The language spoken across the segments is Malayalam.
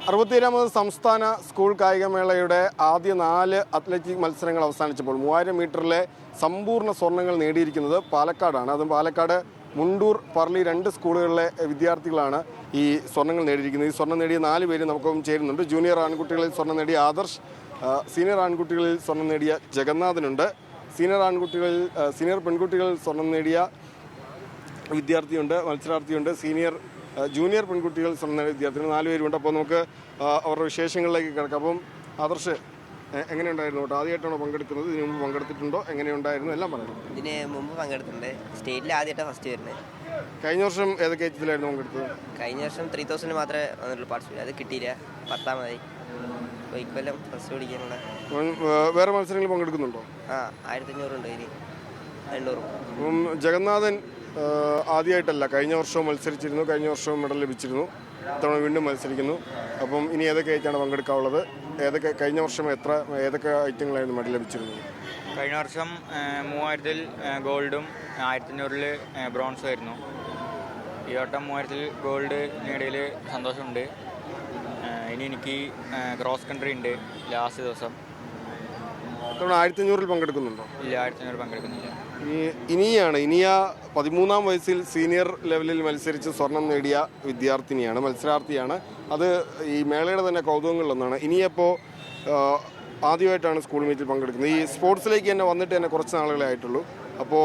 67ാമത് സംസ്ഥാന സ്കൂൾ കായികമേളയുടെ ആദ്യ 4 അത്ലറ്റിക് മത്സരങ്ങൾ അവസാനിച്ചപ്പോൾ 3000 മീറ്ററിലെ സമ്പൂർണ്ണ സ്വർണ്ണങ്ങൾ നേടിയിരിക്കുന്നത് പാലക്കാടാണ്. അതും പാലക്കാട് മുണ്ടൂർ പറളി 2 സ്കൂളുകളിലെ വിദ്യാർത്ഥികളാണ് ഈ സ്വർണ്ണങ്ങൾ നേടിയിരിക്കുന്നത്. ഈ സ്വർണ്ണം നേടിയ 4 പേര് നമുക്കൊപ്പം ചേരുന്നുണ്ട്. ജൂനിയർ ആൺകുട്ടികളിൽ സ്വർണ്ണം നേടിയ ആദർശ്, സീനിയർ ആൺകുട്ടികളിൽ സ്വർണ്ണം നേടിയ ജഗന്നാഥനുണ്ട്, സീനിയർ പെൺകുട്ടികളിൽ സ്വർണ്ണം നേടിയ വിദ്യാർത്ഥിയുണ്ട്, മത്സരാർത്ഥിയുണ്ട്, ജൂനിയർ പെൺകുട്ടികൾ സ്വർണ്ണ നേടിയ വിദ്യാർത്ഥികൾ 4 പേരുണ്ട്. അപ്പോൾ നമുക്ക് അവരുടെ വിശേഷങ്ങളിലേക്ക് കിടക്കാം. അപ്പം ആദർശ്, എങ്ങനെയുണ്ടായിരുന്നു? ആദ്യമായിട്ടാണോ പങ്കെടുക്കുന്നത്? ഇതിനു മുമ്പ് പങ്കെടുത്തിട്ടുണ്ടോ? എങ്ങനെയുണ്ടായിരുന്നു? എല്ലാം പറയണം. ഇതിന് മുമ്പ് പങ്കെടുത്തിട്ടുണ്ട്. സ്റ്റേറ്റിൽ ആദ്യമായിട്ടാണ് ഫസ്റ്റ് വരുന്നത്. കഴിഞ്ഞ വർഷം ഏതൊക്കെ ഐറ്റത്തിലായിരുന്നു പങ്കെടുത്തത്? കഴിഞ്ഞ വർഷം 3000 മാത്രമേ വന്നിട്ടുള്ളൂ പാർട്ടിസിപ്പേറ്റ്. അത് കിട്ടിയില്ല, 10ാമതായി. അപ്പോൾ ഇക്കൊല്ലം ഫസ്റ്റ് പിടിക്കാനുള്ള വേറെ മത്സരങ്ങളിൽ പങ്കെടുക്കുന്നുണ്ടോ? 1500 ഉണ്ട്, ഇനി 200. അപ്പം ജഗന്നാഥൻ ആദ്യമായിട്ടല്ല, കഴിഞ്ഞ വർഷവും മത്സരിച്ചിരുന്നു, കഴിഞ്ഞ വർഷവും മെഡൽ ലഭിച്ചിരുന്നു, ഇത്തവണ വീണ്ടും മത്സരിക്കുന്നു. അപ്പം ഇനി ഏതൊക്കെ ഐറ്റമാണ് പങ്കെടുക്കാനുള്ളത്? കഴിഞ്ഞ വർഷം ഏതൊക്കെ ഐറ്റങ്ങളായിരുന്നു മെഡൽ ലഭിച്ചിരുന്നത്? കഴിഞ്ഞ വർഷം 3000-ൽ ഗോൾഡും 1500-ൽ ബ്രോൺസും ആയിരുന്നു. ഈ വട്ടം 3000-ൽ ഗോൾഡ് നേടിയതിൽ സന്തോഷമുണ്ട്. ഇനി എനിക്ക് ക്രോസ് കൺട്രി ഉണ്ട് ലാസ്റ്റ് ദിവസം. ഇത്തവണ 1500-ൽ പങ്കെടുക്കുന്നുണ്ടോ? ഇല്ല, 1500 പങ്കെടുക്കുന്നില്ല. ഇനിയ 13ാം വയസ്സിൽ സീനിയർ ലെവലിൽ മത്സരിച്ച് സ്വർണം നേടിയ മത്സരാർത്ഥിയാണ്. അത് ഈ മേളയുടെ തന്നെ കൗതുകങ്ങളിലൊന്നാണ്. ഇനിയപ്പോൾ ആദ്യമായിട്ടാണ് സ്കൂൾ മീറ്റിൽ പങ്കെടുക്കുന്നത്. ഈ സ്പോർട്സിലേക്ക് തന്നെ വന്നിട്ട് തന്നെ കുറച്ച് നാളുകളെ ആയിട്ടുള്ളൂ. അപ്പോൾ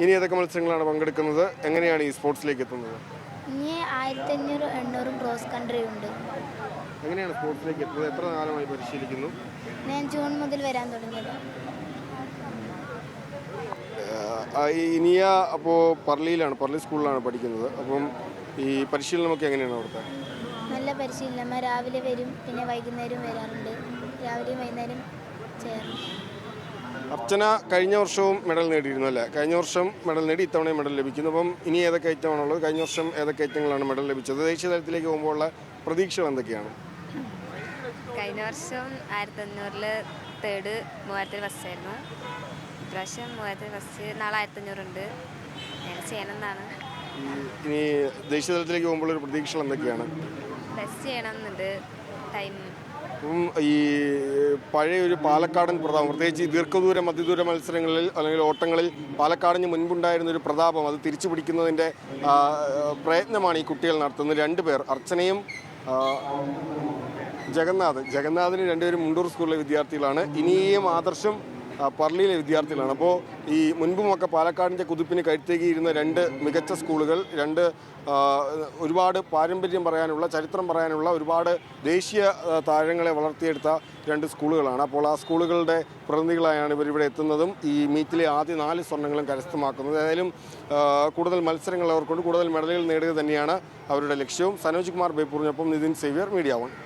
ഇനി ഏതൊക്കെ മത്സരങ്ങളാണ് പങ്കെടുക്കുന്നത്? എങ്ങനെയാണ് ഈ സ്പോർട്സിലേക്ക് എത്തുന്നത്? ഇനി 1500, 800 ക്രോസ് കൺട്രി ഉണ്ട്. എങ്ങനെയാണ് സ്പോർട്സിലേക്ക് എത്തുന്നത്? എത്ര കാലമായി പരിശീലിക്കുന്നു? ഞാൻ ജൂൺ മുതൽ വരാൻ തുടങ്ങിയത്. ഇനിയ അപ്പോൾ പറളി സ്കൂളിലാണ് പഠിക്കുന്നത്. അപ്പം ഈ പരിശീലനമൊക്കെ എങ്ങനെയാണ് അവിടുത്തെ? നല്ല പരിശീലനം. രാവിലെ വരും, പിന്നെ വൈകുന്നേരം വരാറുണ്ട്. രാവിലെയും വൈകുന്നേരം ചേർന്ന്. അർച്ചന കഴിഞ്ഞ വർഷവും മെഡൽ നേടിയിരുന്നു അല്ലേ? കഴിഞ്ഞ വർഷം മെഡൽ നേടി, ഇത്തവണയും മെഡൽ ലഭിക്കുന്നു. അപ്പം ഇനി ഏതൊക്കെ ഐറ്റമാണുള്ളത്? കഴിഞ്ഞ വർഷം ഏതൊക്കെ ഐറ്റങ്ങളാണ് മെഡൽ ലഭിച്ചത്? ദേശീയ തലത്തിലേക്ക് പോകുമ്പോഴുള്ള പ്രതീക്ഷകൾ എന്തൊക്കെയാണ്? കഴിഞ്ഞ വർഷം 1500-ൽ തേർഡ്, 3000-ൽ ഫസ്റ്റ് ആയിരുന്നു. ഇപ്രാവശ്യം 3000-ൽ ഫസ്റ്റ്, നാളെ 1500 ഉണ്ട്. ഞാൻ ചെയ്യണമെന്നാണ്. ഇനി ദേശീയ തലത്തിലേക്ക് പോകുമ്പോൾ ഒരു പ്രതീക്ഷകൾ എന്തൊക്കെയാണ്? ബെസ്റ്റ് ചെയ്യണമെന്നുണ്ട്. ടൈം ഈ പഴയ ഒരു പാലക്കാടൻ പ്രതാപം, പ്രത്യേകിച്ച് ഈ ദീർഘദൂര മധ്യദൂര മത്സരങ്ങളിൽ അല്ലെങ്കിൽ ഓട്ടങ്ങളിൽ പാലക്കാടിന് മുൻപുണ്ടായിരുന്ന ഒരു പ്രതാപം, അത് തിരിച്ചു പിടിക്കുന്നതിൻ്റെ പ്രയത്നമാണ് ഈ കുട്ടികൾ നടത്തുന്നത്. 2 പേർ, അർച്ചനയും ജഗന്നാഥന് 2 പേരും മുണ്ടൂർ സ്കൂളിലെ വിദ്യാർത്ഥികളാണ്. ഇനിയും ആദർശം പറളിയിലെ വിദ്യാർത്ഥികളാണ്. അപ്പോൾ ഈ മുൻപുമൊക്കെ പാലക്കാടിൻ്റെ കുതിപ്പിന് കഴുത്തേകിയിരുന്ന 2 മികച്ച സ്കൂളുകൾ, 2 ഒരുപാട് പാരമ്പര്യം പറയാനുള്ള, ചരിത്രം പറയാനുള്ള, ഒരുപാട് ദേശീയ താരങ്ങളെ വളർത്തിയെടുത്ത 2 സ്കൂളുകളാണ്. അപ്പോൾ ആ സ്കൂളുകളുടെ പ്രതിനിധികളായാണ് ഇവരിവിടെ എത്തുന്നതും ഈ മീറ്റിലെ ആദ്യ 4 സ്വർണ്ണങ്ങളും കരസ്ഥമാക്കുന്നത്. ഏതായാലും കൂടുതൽ മത്സരങ്ങൾ അവർക്കൊണ്ട്, കൂടുതൽ മെഡലുകൾ നേടുക തന്നെയാണ് അവരുടെ ലക്ഷ്യവും. സനോജ് കുമാർ ബേപ്പൂറിനൊപ്പം നിതിൻ സേവ്യർ, മീഡിയ 1.